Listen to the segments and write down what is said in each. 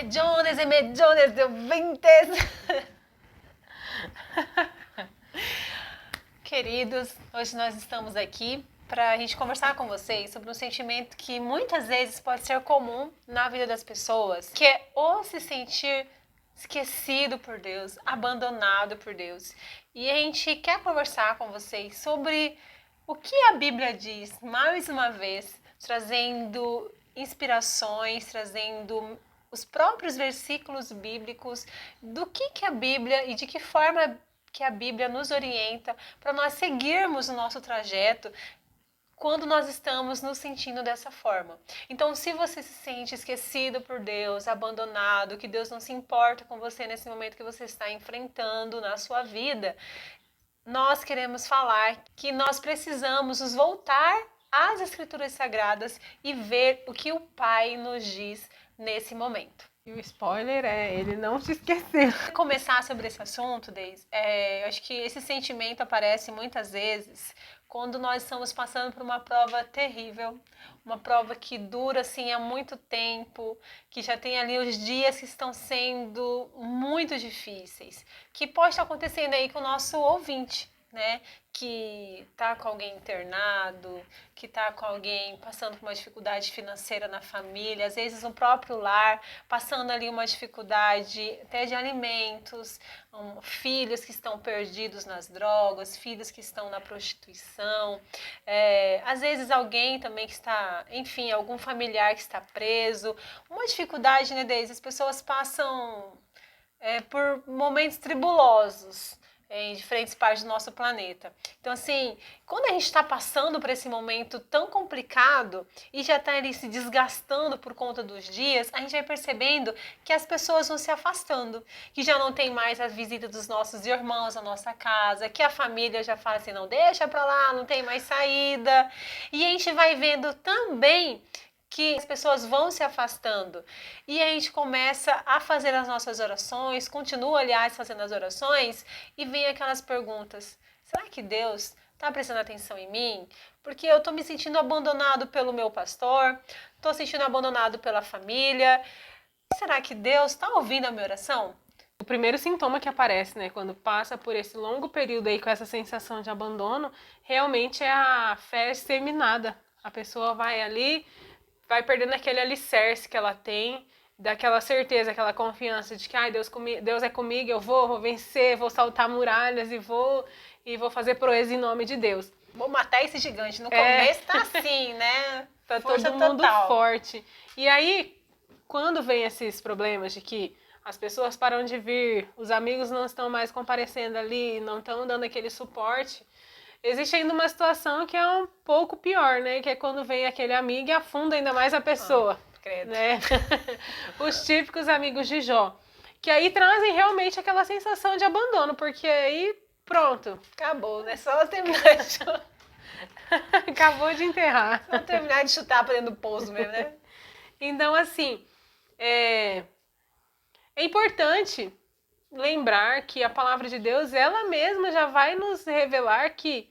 Millones e millones de ouvintes. Queridos, hoje nós estamos aqui para a gente conversar com vocês sobre um sentimento que muitas vezes pode ser comum na vida das pessoas, que é ou se sentir esquecido por Deus, abandonado por Deus. E a gente quer conversar com vocês sobre o que a Bíblia diz, mais uma vez, trazendo inspirações, trazendo os próprios versículos bíblicos do que a Bíblia e de que forma que a Bíblia nos orienta para nós seguirmos o nosso trajeto quando nós estamos nos sentindo dessa forma. Então, se você se sente esquecido por Deus, abandonado, que Deus não se importa com você nesse momento que você está enfrentando na sua vida, nós queremos falar que nós precisamos nos voltar às Escrituras Sagradas e ver o que o Pai nos diz nesse momento. E o spoiler é, ele não te esqueceu. Começar sobre esse assunto, Deise, eu acho que esse sentimento aparece muitas vezes quando nós estamos passando por uma prova terrível, uma prova que dura assim há muito tempo, que já tem ali os dias que estão sendo muito difíceis, que pode estar acontecendo aí com o nosso ouvinte, né? Que tá com alguém internado, que tá com alguém passando por uma dificuldade financeira na família, às vezes no próprio lar, passando ali uma dificuldade até de alimentos, filhos que estão perdidos nas drogas, filhos que estão na prostituição, às vezes alguém também que está, enfim, algum familiar que está preso, uma dificuldade, né, Deise? As pessoas passam por momentos tribulosos, em diferentes partes do nosso planeta. Então, assim, quando a gente está passando por esse momento tão complicado e já está ali se desgastando por conta dos dias, a gente vai percebendo que as pessoas vão se afastando, que já não tem mais a visita dos nossos irmãos à nossa casa, que a família já fala assim, não deixa pra lá, não tem mais saída. E a gente vai vendo também que as pessoas vão se afastando e a gente começa a fazer as nossas orações, continua, aliás, fazendo as orações e vem aquelas perguntas, será que Deus está prestando atenção em mim? Porque eu estou me sentindo abandonado pelo meu pastor, estou sentindo abandonado pela família, será que Deus está ouvindo a minha oração? O primeiro sintoma que aparece, né, quando passa por esse longo período aí com essa sensação de abandono, realmente é a fé exterminada. A pessoa vai ali, vai perdendo aquele alicerce que ela tem, daquela certeza, aquela confiança de que Deus é comigo, eu vou vencer, vou saltar muralhas e vou fazer proeza em nome de Deus. Vou matar esse gigante. No começo tá assim, né? Tá Força todo mundo total. forte. E aí, quando vem esses problemas de que as pessoas param de vir, os amigos não estão mais comparecendo ali, não estão dando aquele suporte, existe ainda uma situação que é um pouco pior, né? Que é quando vem aquele amigo e afunda ainda mais a pessoa. Credo. Né? Os típicos amigos de Jó. Que aí trazem realmente aquela sensação de abandono, porque aí pronto. Acabou, né? Só terminar de chutar. Acabou de enterrar. Só terminar de chutar pra dentro do poço mesmo, né? Então, assim, é importante lembrar que a palavra de Deus, ela mesma já vai nos revelar que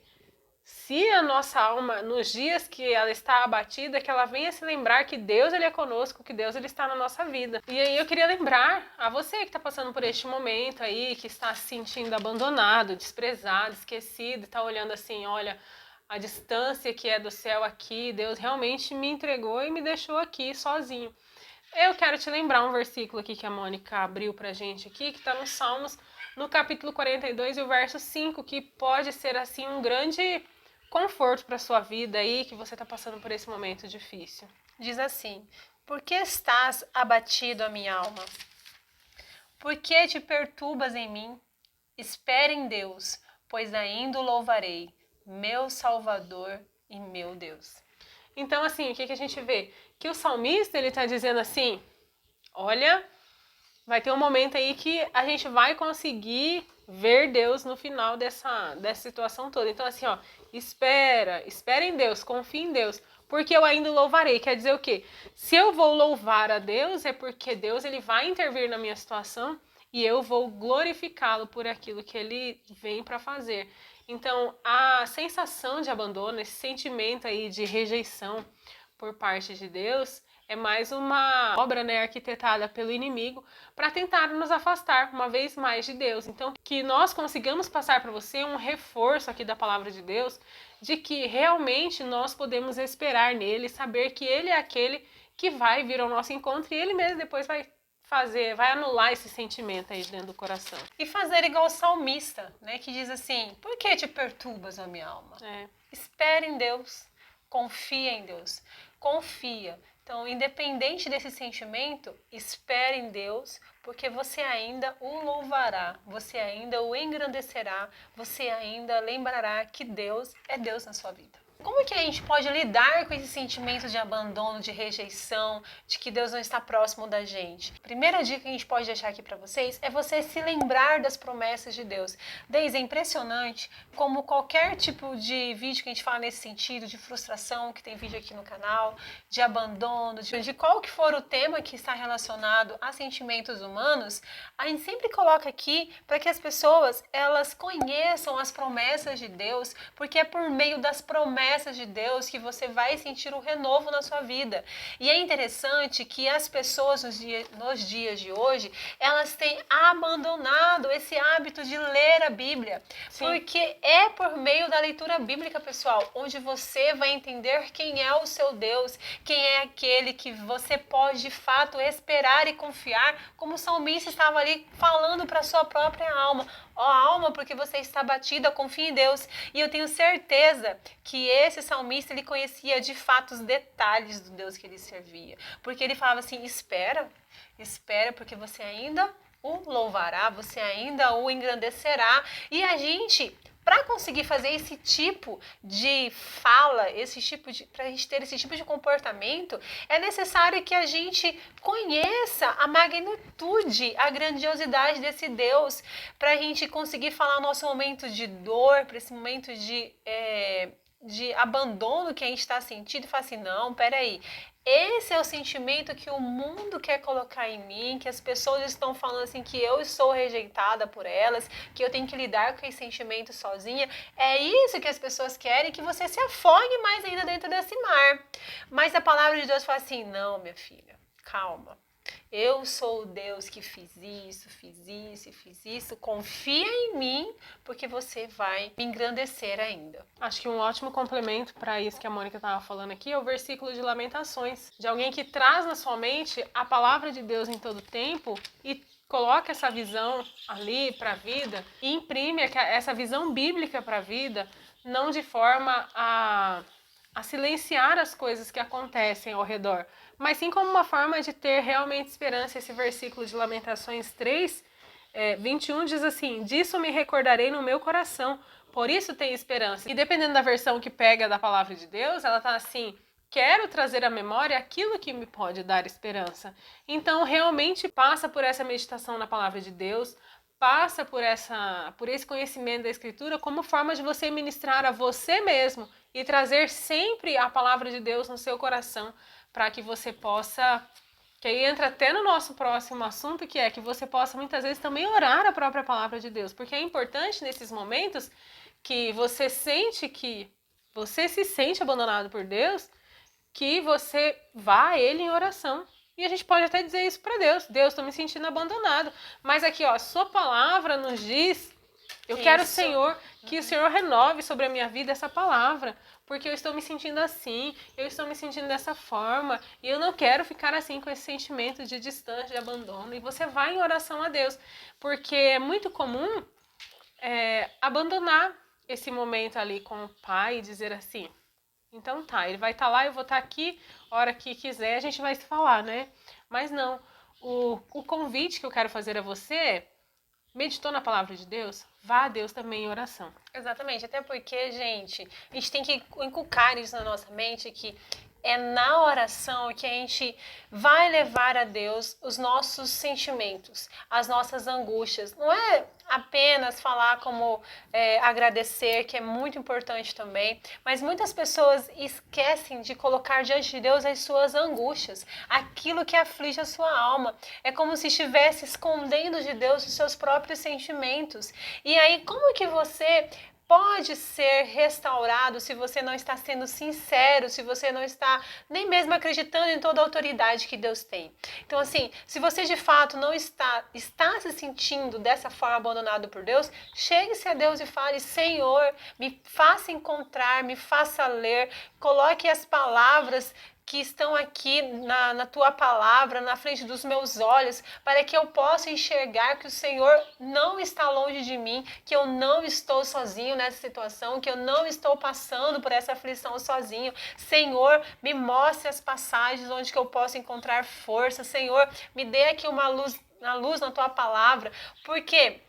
se a nossa alma, nos dias que ela está abatida, que ela venha se lembrar que Deus ele é conosco, que Deus ele está na nossa vida. E aí eu queria lembrar a você que está passando por este momento aí, que está se sentindo abandonado, desprezado, esquecido, está olhando assim, olha, a distância que é do céu aqui, Deus realmente me entregou e me deixou aqui sozinho. Eu quero te lembrar um versículo aqui que a Mônica abriu pra gente aqui, que está no Salmos, no capítulo 42 e o verso 5, que pode ser assim um grande conforto para sua vida aí, que você está passando por esse momento difícil. Diz assim, por que estás abatido a minha alma? Por que te perturbas em mim? Espere em Deus, pois ainda o louvarei, meu Salvador e meu Deus. Então, assim, o que a gente vê? Que o salmista, ele tá dizendo assim, olha, vai ter um momento aí que a gente vai conseguir ver Deus no final dessa situação toda. Então, assim, ó, espera em Deus, confia em Deus, porque eu ainda louvarei. Quer dizer o quê? Se eu vou louvar a Deus, é porque Deus ele vai intervir na minha situação e eu vou glorificá-lo por aquilo que ele vem para fazer. Então, a sensação de abandono, esse sentimento aí de rejeição por parte de Deus, é mais uma obra, né, arquitetada pelo inimigo para tentar nos afastar uma vez mais de Deus. Então, que nós consigamos passar para você um reforço aqui da palavra de Deus, de que realmente nós podemos esperar nele, saber que ele é aquele que vai vir ao nosso encontro e ele mesmo depois vai anular esse sentimento aí dentro do coração. E fazer igual o salmista, né, que diz assim: por que te perturbas, a minha alma? Espere em Deus, confia em Deus, confia. Então, independente desse sentimento, espere em Deus, porque você ainda o louvará, você ainda o engrandecerá, você ainda lembrará que Deus é Deus na sua vida. Como que a gente pode lidar com esse sentimento de abandono, de rejeição, de que Deus não está próximo da gente? Primeira dica que a gente pode deixar aqui para vocês é você se lembrar das promessas de Deus. Deise, é impressionante como qualquer tipo de vídeo que a gente fala nesse sentido, de frustração, que tem vídeo aqui no canal, de abandono, de qual que for o tema que está relacionado a sentimentos humanos, a gente sempre coloca aqui para que as pessoas elas conheçam as promessas de Deus, porque é por meio das promessas de Deus que você vai sentir o renovo na sua vida. E é interessante que as pessoas nos dias de hoje, elas têm abandonado esse hábito de ler a Bíblia. Sim. Porque é por meio da leitura bíblica, pessoal, onde você vai entender quem é o seu Deus, quem é aquele que você pode de fato esperar e confiar, como o salmista estava ali falando para a sua própria alma. Ó alma, porque você está batida, confia em Deus. E eu tenho certeza que esse salmista, ele conhecia de fato os detalhes do Deus que ele servia. Porque ele falava assim: espera, porque você ainda o louvará, você ainda o engrandecerá. E a gente, para conseguir fazer esse tipo de fala, para a gente ter esse tipo de comportamento, é necessário que a gente conheça a magnitude, a grandiosidade desse Deus, para a gente conseguir falar o nosso momento de dor, para esse momento de abandono que a gente está sentindo, e falar assim: não, peraí, esse é o sentimento que o mundo quer colocar em mim, que as pessoas estão falando assim, que eu sou rejeitada por elas, que eu tenho que lidar com esse sentimento sozinha. É isso que as pessoas querem, que você se afogue mais ainda dentro desse mar. Mas a palavra de Deus fala assim: não, minha filha, calma. Eu sou o Deus que fiz isso, confia em mim, porque você vai me engrandecer ainda. Acho que um ótimo complemento para isso que a Mônica estava falando aqui é o versículo de Lamentações, de alguém que traz na sua mente a palavra de Deus em todo tempo e coloca essa visão ali para a vida e imprime essa visão bíblica para a vida, não de forma a silenciar as coisas que acontecem ao redor, mas sim como uma forma de ter realmente esperança. Esse versículo de Lamentações 3, 21 diz assim: disso me recordarei no meu coração, por isso tenho esperança. E dependendo da versão que pega da palavra de Deus, ela tá assim: quero trazer à memória aquilo que me pode dar esperança. Então realmente passa por essa meditação na palavra de Deus, passa por esse conhecimento da Escritura como forma de você ministrar a você mesmo e trazer sempre a palavra de Deus no seu coração, para que você possa, que aí entra até no nosso próximo assunto, que é que você possa muitas vezes também orar a própria palavra de Deus, porque é importante nesses momentos que você se sente abandonado por Deus, que você vá a Ele em oração. E a gente pode até dizer isso para Deus: Deus, estou me sentindo abandonado. Mas aqui, ó, a sua palavra nos diz: eu quero, Senhor, que o Senhor renove sobre a minha vida essa palavra, porque eu estou me sentindo assim, eu estou me sentindo dessa forma, e eu não quero ficar assim com esse sentimento de distância, de abandono. E você vai em oração a Deus, porque é muito comum abandonar esse momento ali com o Pai e dizer assim: então tá, ele vai estar lá, eu vou estar aqui, a hora que quiser a gente vai se falar, né? Mas não, o convite que eu quero fazer a você é: meditou na palavra de Deus? Vá a Deus também em oração. Exatamente, até porque, gente, a gente tem que inculcar isso na nossa mente, que é na oração que a gente vai levar a Deus os nossos sentimentos, as nossas angústias. Não é apenas falar como agradecer, que é muito importante também, mas muitas pessoas esquecem de colocar diante de Deus as suas angústias, aquilo que aflige a sua alma. É como se estivesse escondendo de Deus os seus próprios sentimentos. E aí, como que você pode ser restaurado se você não está sendo sincero, se você não está nem mesmo acreditando em toda a autoridade que Deus tem. Então, assim, se você de fato não está se sentindo dessa forma abandonado por Deus, chegue-se a Deus e fale: Senhor, me faça encontrar, me faça ler, coloque as palavras que estão aqui na tua palavra, na frente dos meus olhos, para que eu possa enxergar que o Senhor não está longe de mim, que eu não estou sozinho nessa situação, que eu não estou passando por essa aflição sozinho. Senhor, me mostre as passagens onde que eu posso encontrar força. Senhor, me dê aqui uma luz na tua palavra, porque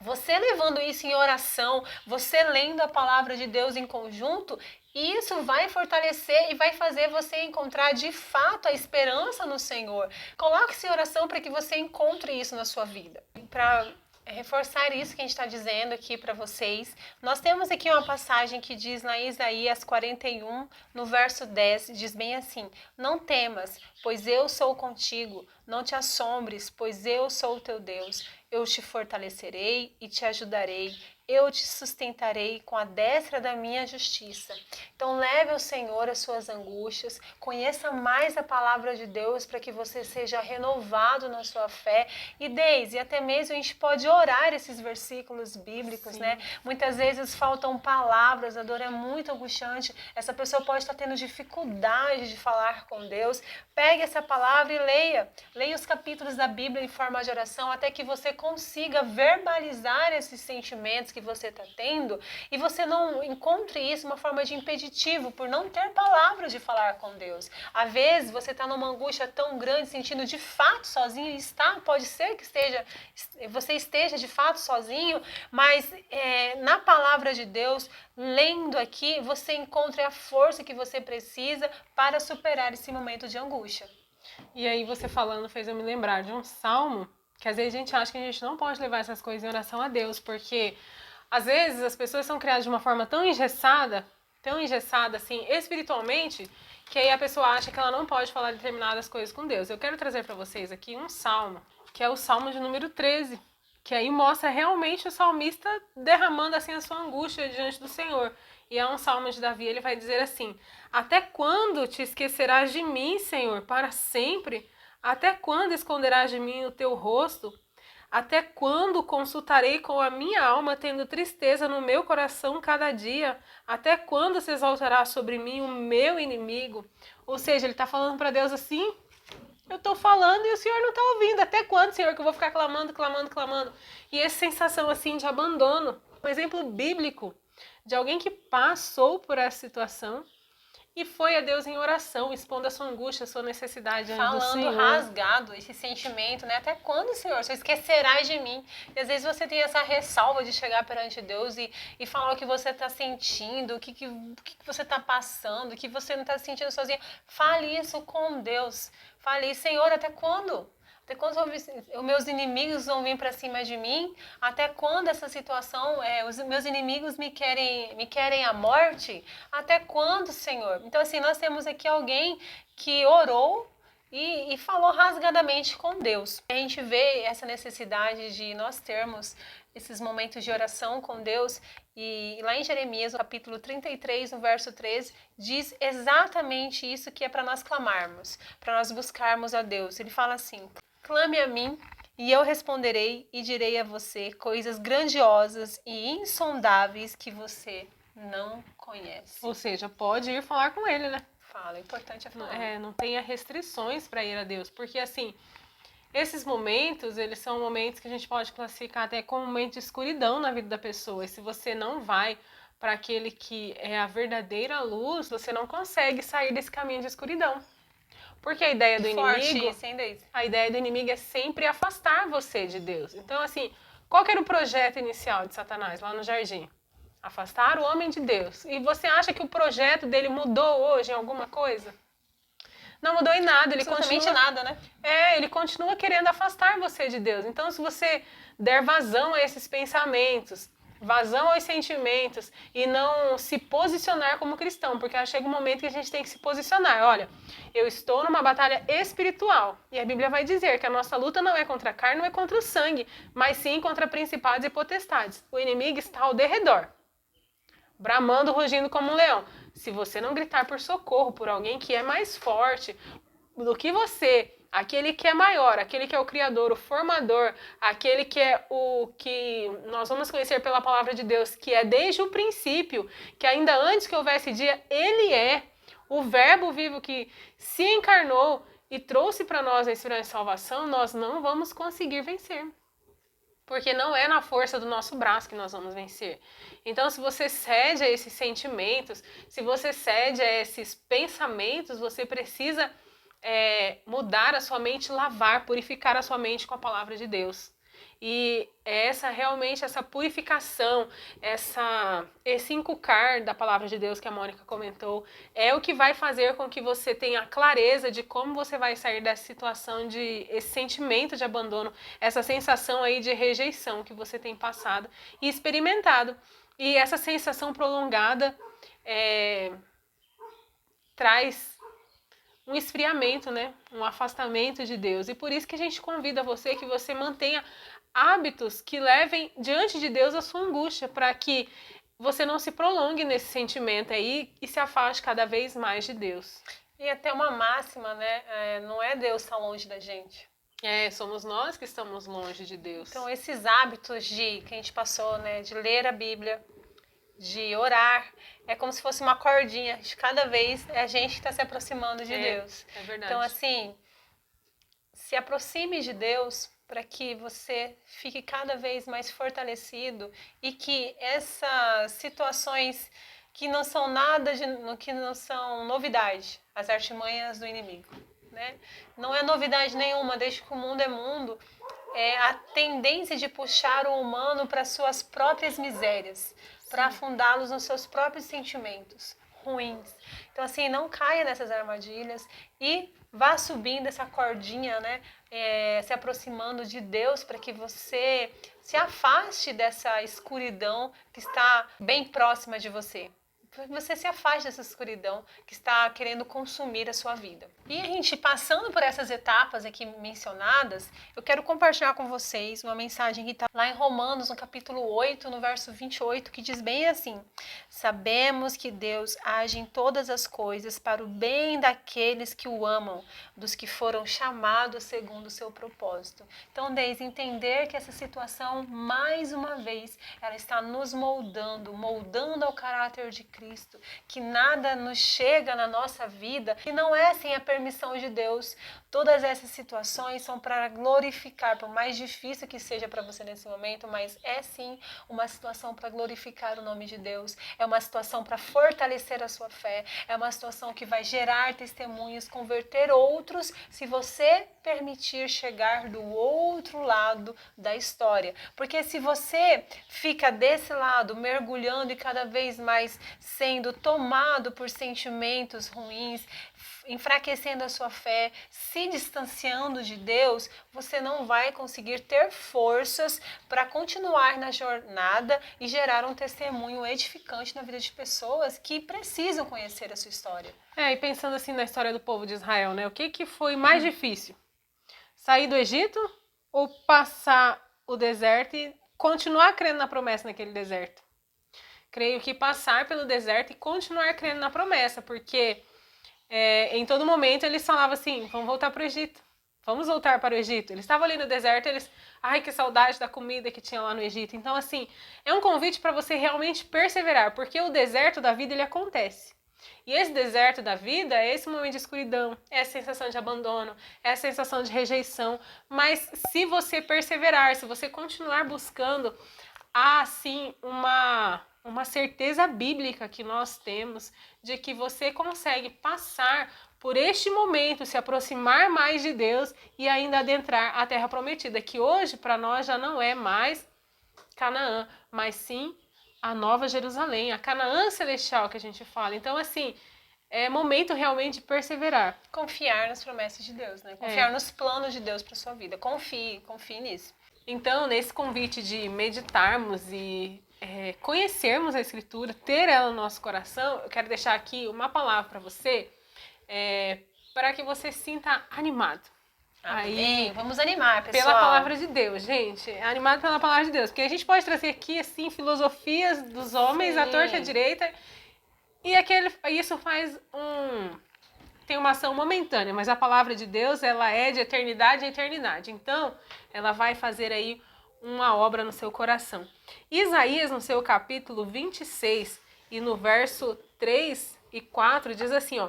você levando isso em oração, você lendo a palavra de Deus em conjunto, isso vai fortalecer e vai fazer você encontrar de fato a esperança no Senhor. Coloque-se em oração para que você encontre isso na sua vida. Para reforçar isso que a gente está dizendo aqui para vocês, nós temos aqui uma passagem que diz na Isaías 41, no verso 10, diz bem assim: não temas, pois eu sou contigo, não te assombres, pois eu sou o teu Deus. Eu te fortalecerei e te ajudarei, eu te sustentarei com a destra da minha justiça. Então leve ao Senhor as suas angústias, conheça mais a palavra de Deus para que você seja renovado na sua fé. E Deise, até mesmo a gente pode orar esses versículos bíblicos, né? Muitas vezes faltam palavras, a dor é muito angustiante, essa pessoa pode estar tendo dificuldade de falar com Deus. Pegue essa palavra e leia os capítulos da Bíblia em forma de oração, até que você consiga verbalizar esses sentimentos que você está tendo e você não encontre isso uma forma de impeditivo por não ter palavras de falar com Deus. Às vezes você está numa angústia tão grande, sentindo de fato sozinho, e pode ser que você esteja de fato sozinho, mas na palavra de Deus, lendo aqui, você encontra a força que você precisa para superar esse momento de angústia. E aí você falando fez eu me lembrar de um salmo que às vezes a gente acha que a gente não pode levar essas coisas em oração a Deus, porque às vezes as pessoas são criadas de uma forma tão engessada assim, espiritualmente, que aí a pessoa acha que ela não pode falar determinadas coisas com Deus. Eu quero trazer para vocês aqui um salmo, que é o Salmo de número 13, que aí mostra realmente o salmista derramando assim a sua angústia diante do Senhor. E é um salmo de Davi, ele vai dizer assim: até quando te esquecerás de mim, Senhor, para sempre? Até quando esconderás de mim o teu rosto? Até quando consultarei com a minha alma, tendo tristeza no meu coração cada dia? Até quando se exaltará sobre mim o meu inimigo? Ou seja, ele está falando para Deus assim: eu estou falando e o Senhor não está ouvindo. Até quando, Senhor, que eu vou ficar clamando? E essa sensação assim de abandono. Um exemplo bíblico de alguém que passou por essa situação e foi a Deus em oração, expondo a sua angústia, a sua necessidade diante do Senhor. Falando rasgado, esse sentimento, né? Até quando, Senhor? Você esquecerás de mim? E às vezes você tem essa ressalva de chegar perante Deus e falar o que você está sentindo, o que você está passando, o que você não está se sentindo sozinho. Fale isso com Deus. Fale, Senhor, até quando? Até quando os meus inimigos vão vir para cima de mim? Até quando essa situação, os meus inimigos me querem a morte? Até quando, Senhor? Então, assim, nós temos aqui alguém que orou e falou rasgadamente com Deus. A gente vê essa necessidade de nós termos esses momentos de oração com Deus. E lá em Jeremias, no capítulo 33, no verso 13, diz exatamente isso que é para nós clamarmos, para nós buscarmos a Deus. Ele fala assim: clame a mim e eu responderei e direi a você coisas grandiosas e insondáveis que você não conhece. Ou seja, pode ir falar com ele, né? Fala, o importante é falar. Não tenha restrições para ir a Deus, porque assim, esses momentos, eles são momentos que a gente pode classificar até como um momento de escuridão na vida da pessoa. E se você não vai para aquele que é a verdadeira luz, você não consegue sair desse caminho de escuridão. Porque a ideia do inimigo, a ideia do inimigo é sempre afastar você de Deus. Então, assim, qual que era o projeto inicial de Satanás lá no jardim? Afastar o homem de Deus. E você acha que o projeto dele mudou hoje em alguma coisa? Não mudou em nada. Ele continua nada, né? Ele continua querendo afastar você de Deus. Então, se você der vazão a esses pensamentos, vazão aos sentimentos e não se posicionar como cristão, porque chega um momento que a gente tem que se posicionar. Olha, eu estou numa batalha espiritual e a Bíblia vai dizer que a nossa luta não é contra a carne, não é contra o sangue, mas sim contra principados e potestades. O inimigo está ao derredor. bramando, rugindo como um leão. Se você não gritar por socorro, por alguém que é mais forte do que você, aquele que é maior, aquele que é o Criador, o Formador, aquele que é o que nós vamos conhecer pela palavra de Deus, que é desde o princípio, que ainda antes que houvesse dia, Ele é o Verbo vivo que se encarnou e trouxe para nós a esperança e salvação, nós não vamos conseguir vencer. Porque não é na força do nosso braço que nós vamos vencer. Então, se você cede a esses sentimentos, se você cede a esses pensamentos, você precisa mudar a sua mente, lavar, purificar a sua mente com a palavra de Deus. E realmente essa purificação, esse inculcar da palavra de Deus que a Mônica comentou, é o que vai fazer com que você tenha clareza de como você vai sair dessa situação, esse sentimento de abandono, essa sensação aí de rejeição que você tem passado e experimentado. E essa sensação prolongada traz um esfriamento, né? Um afastamento de Deus. E por isso que a gente convida você que você mantenha hábitos que levem diante de Deus a sua angústia, para que você não se prolongue nesse sentimento aí e se afaste cada vez mais de Deus. E até uma máxima, né? Não é Deus estar longe da gente. Somos nós que estamos longe de Deus. Então esses hábitos que a gente passou, né? De ler a Bíblia, de orar, é como se fosse uma cordinha. De cada vez é a gente que está se aproximando de Deus. É verdade. Então assim, se aproxime de Deus para que você fique cada vez mais fortalecido e que essas situações que não são que não são novidade, as artimanhas do inimigo, né? Não é novidade nenhuma, desde que o mundo é mundo, é a tendência de puxar o humano para suas próprias misérias, para afundá-los nos seus próprios sentimentos ruins. Então assim, não caia nessas armadilhas e vá subindo essa cordinha, né? Se aproximando de Deus, para que você se afaste dessa escuridão que está bem próxima de você. Você se afaste dessa escuridão que está querendo consumir a sua vida. E a gente, passando por essas etapas aqui mencionadas, eu quero compartilhar com vocês uma mensagem que está lá em Romanos, no capítulo 8, no verso 28, que diz bem assim: sabemos que Deus age em todas as coisas para o bem daqueles que o amam, dos que foram chamados segundo o seu propósito. Então, desde entender que essa situação, mais uma vez, ela está nos moldando ao caráter de Cristo, que nada nos chega na nossa vida e não é sem a permissão de Deus. Todas essas situações são para glorificar, por mais difícil que seja para você nesse momento, mas é sim uma situação para glorificar o nome de Deus, é uma situação para fortalecer a sua fé, é uma situação que vai gerar testemunhos, converter outros, se você permitir chegar do outro lado da história. Porque se você fica desse lado, mergulhando e cada vez mais sendo tomado por sentimentos ruins, enfraquecendo a sua fé, se distanciando de Deus, você não vai conseguir ter forças para continuar na jornada e gerar um testemunho edificante na vida de pessoas que precisam conhecer a sua história. E pensando assim na história do povo de Israel, né? O que foi mais difícil? Sair do Egito ou passar o deserto e continuar crendo na promessa naquele deserto? Creio que passar pelo deserto e continuar crendo na promessa, porque em todo momento eles falavam assim: vamos voltar para o Egito, vamos voltar para o Egito. Eles estavam ali no deserto, ai, que saudade da comida que tinha lá no Egito. Então assim, é um convite para você realmente perseverar, porque o deserto da vida ele acontece. E esse deserto da vida é esse momento de escuridão, é a sensação de abandono, é a sensação de rejeição. Mas se você perseverar, se você continuar buscando, há sim uma certeza bíblica que nós temos de que você consegue passar por este momento, se aproximar mais de Deus e ainda adentrar a terra prometida, que hoje para nós já não é mais Canaã, mas sim a Nova Jerusalém, a Canaã celestial que a gente fala. Então, assim, é momento realmente de perseverar. Confiar nas promessas de Deus, né? Confiar nos planos de Deus para sua vida. Confie nisso. Então, nesse convite de meditarmos e conhecermos a Escritura, ter ela no nosso coração, eu quero deixar aqui uma palavra para você, para que você se sinta animado. Amém. Vamos animar, pessoal. Pela palavra de Deus, gente. Animado pela palavra de Deus. Porque a gente pode trazer aqui, assim, filosofias dos homens, à torta e à direita. E isso faz tem uma ação momentânea, mas a palavra de Deus, ela é de eternidade em eternidade. Então, ela vai fazer aí uma obra no seu coração. Isaías, no seu capítulo 26, e no verso 3 e 4, diz assim, ó: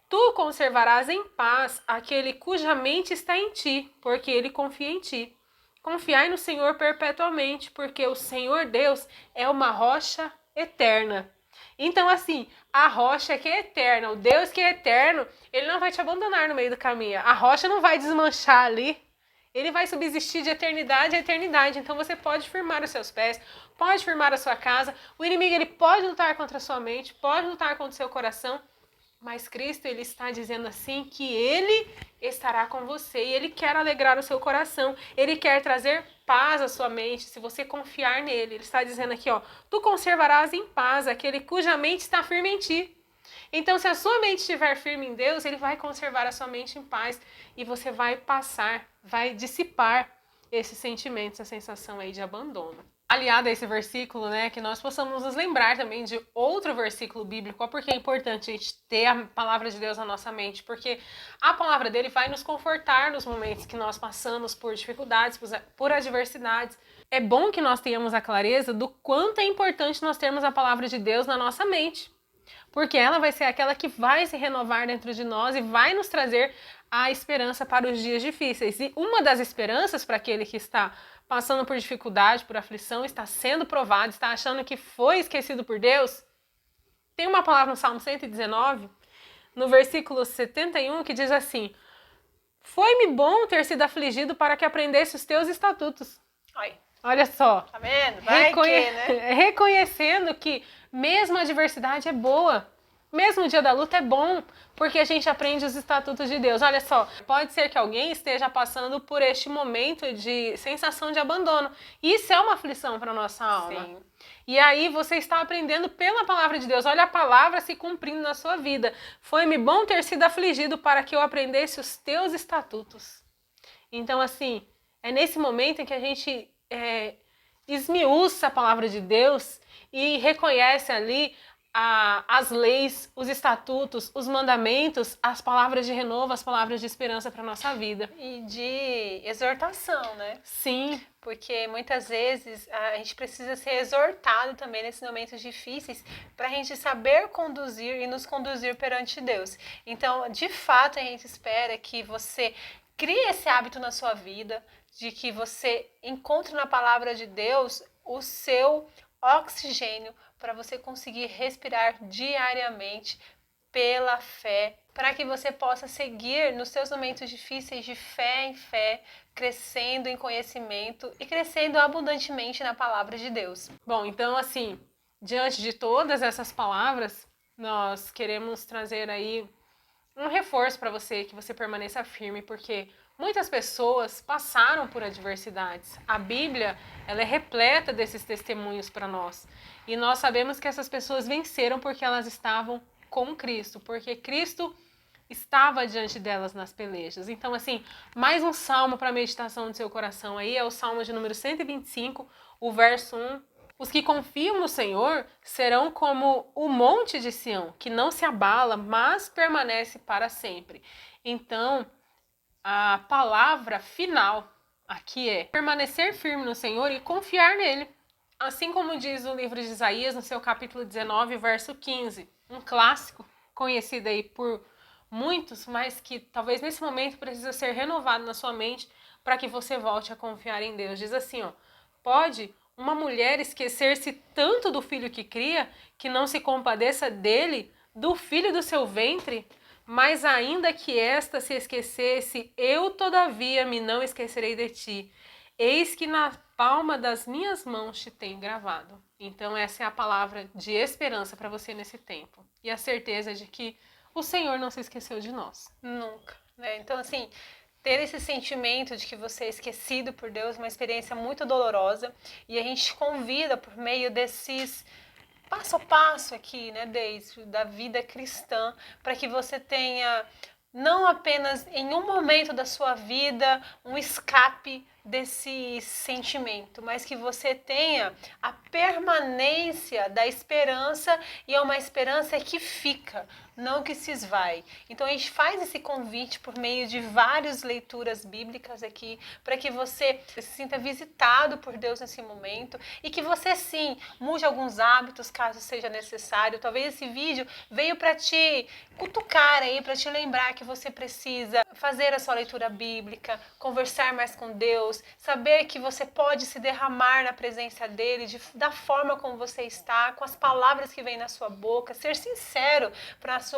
Tu conservarás em paz aquele cuja mente está em ti, porque ele confia em ti. Confiai no Senhor perpetuamente, porque o Senhor Deus é uma rocha eterna. Então, assim, a rocha que é eterna, o Deus que é eterno, ele não vai te abandonar no meio do caminho. A rocha não vai desmanchar ali. Ele vai subsistir de eternidade a eternidade. Então, você pode firmar os seus pés, pode firmar a sua casa. O inimigo, ele pode lutar contra a sua mente, pode lutar contra o seu coração. Mas Cristo, ele está dizendo assim que ele estará com você e ele quer alegrar o seu coração. Ele quer trazer paz à sua mente, se você confiar nele. Ele está dizendo aqui, ó: Tu conservarás em paz aquele cuja mente está firme em ti. Então, se a sua mente estiver firme em Deus, ele vai conservar a sua mente em paz e você vai passar, vai dissipar esses sentimentos, essa sensação aí de abandono. Aliado a esse versículo, né, que nós possamos nos lembrar também de outro versículo bíblico, porque é importante a gente ter a palavra de Deus na nossa mente, porque a palavra dele vai nos confortar nos momentos que nós passamos por dificuldades, por adversidades. É bom que nós tenhamos a clareza do quanto é importante nós termos a palavra de Deus na nossa mente, porque ela vai ser aquela que vai se renovar dentro de nós e vai nos trazer a esperança para os dias difíceis. E uma das esperanças para aquele que está passando por dificuldade, por aflição, está sendo provado, está achando que foi esquecido por Deus, tem uma palavra no Salmo 119, no versículo 71, que diz assim: Foi-me bom ter sido afligido para que aprendesse os teus estatutos. Olha só. Tá vendo? Vai que, né? Reconhecendo que mesmo a adversidade é boa. Mesmo o dia da luta é bom, porque a gente aprende os estatutos de Deus. Olha só, pode ser que alguém esteja passando por este momento de sensação de abandono. Isso é uma aflição para a nossa alma. Sim. E aí você está aprendendo pela palavra de Deus. Olha a palavra se cumprindo na sua vida. Foi-me bom ter sido afligido para que eu aprendesse os teus estatutos. Então, assim, é nesse momento em que a gente esmiuça a palavra de Deus e reconhece ali as leis, os estatutos, os mandamentos, as palavras de renovo, as palavras de esperança para a nossa vida. E de exortação, né? Sim. Porque muitas vezes a gente precisa ser exortado também nesses momentos difíceis para a gente saber conduzir e nos conduzir perante Deus. Então, de fato, a gente espera que você crie esse hábito na sua vida, de que você encontre na palavra de Deus o seu oxigênio para você conseguir respirar diariamente pela fé, para que você possa seguir nos seus momentos difíceis de fé em fé, crescendo em conhecimento e crescendo abundantemente na palavra de Deus. Bom, então assim, diante de todas essas palavras, nós queremos trazer aí um reforço para você, que você permaneça firme, porque muitas pessoas passaram por adversidades. A Bíblia, ela é repleta desses testemunhos para nós. E nós sabemos que essas pessoas venceram porque elas estavam com Cristo, porque Cristo estava diante delas nas pelejas. Então, assim, mais um salmo para a meditação do seu coração aí é o Salmo de número 125, o verso 1. Os que confiam no Senhor serão como o monte de Sião, que não se abala, mas permanece para sempre. Então, a palavra final aqui é permanecer firme no Senhor e confiar nele. Assim como diz o livro de Isaías, no seu capítulo 19, verso 15. Um clássico conhecido aí por muitos, mas que talvez nesse momento precisa ser renovado na sua mente para que você volte a confiar em Deus. Diz assim, ó: Pode uma mulher esquecer-se tanto do filho que cria, que não se compadeça dele, do filho do seu ventre? Mas ainda que esta se esquecesse, eu todavia me não esquecerei de ti. Eis que na palma das minhas mãos te tenho gravado. Então essa é a palavra de esperança para você nesse tempo. E a certeza de que o Senhor não se esqueceu de nós. Nunca, né? Então, assim, ter esse sentimento de que você é esquecido por Deus é uma experiência muito dolorosa. E a gente convida por meio desses passo a passo aqui, né, da vida cristã, para que você tenha não apenas em um momento da sua vida, um escape desse sentimento, mas que você tenha a permanência da esperança, e é uma esperança que fica, não que se esvai. Então a gente faz esse convite por meio de várias leituras bíblicas aqui, para que você se sinta visitado por Deus nesse momento e que você sim mude alguns hábitos caso seja necessário. Talvez esse vídeo veio para te cutucar aí, para te lembrar que você precisa fazer a sua leitura bíblica, conversar mais com Deus, saber que você pode se derramar na presença dele da forma como você está, com as palavras que vêm na sua boca, ser sincero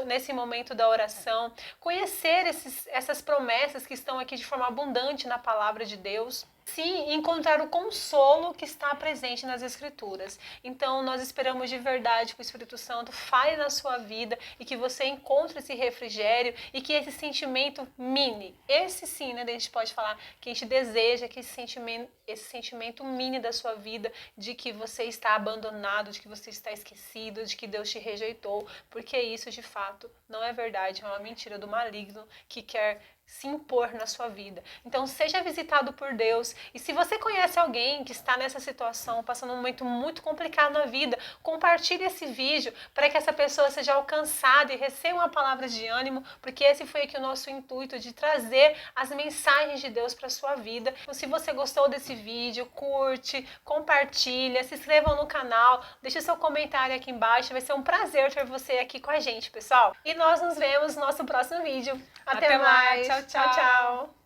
nesse momento da oração, conhecer essas promessas que estão aqui de forma abundante na palavra de Deus. Sim, encontrar o consolo que está presente nas Escrituras. Então, nós esperamos de verdade que o Espírito Santo fale na sua vida e que você encontre esse refrigério e que esse sentimento mine, esse sim, né, a gente pode falar que a gente deseja que esse sentimento mine da sua vida, de que você está abandonado, de que você está esquecido, de que Deus te rejeitou, porque isso de fato não é verdade, é uma mentira do maligno que quer se impor na sua vida. Então seja visitado por Deus, e se você conhece alguém que está nessa situação, passando um momento muito complicado na vida, compartilhe esse vídeo para que essa pessoa seja alcançada e receba uma palavra de ânimo, porque esse foi aqui o nosso intuito de trazer as mensagens de Deus para a sua vida. Então, se você gostou desse vídeo, curte, compartilha, se inscreva no canal, deixe seu comentário aqui embaixo, vai ser um prazer ter você aqui com a gente, pessoal. E nós nos vemos no nosso próximo vídeo. Até mais! Tchau, Tchau, tchau.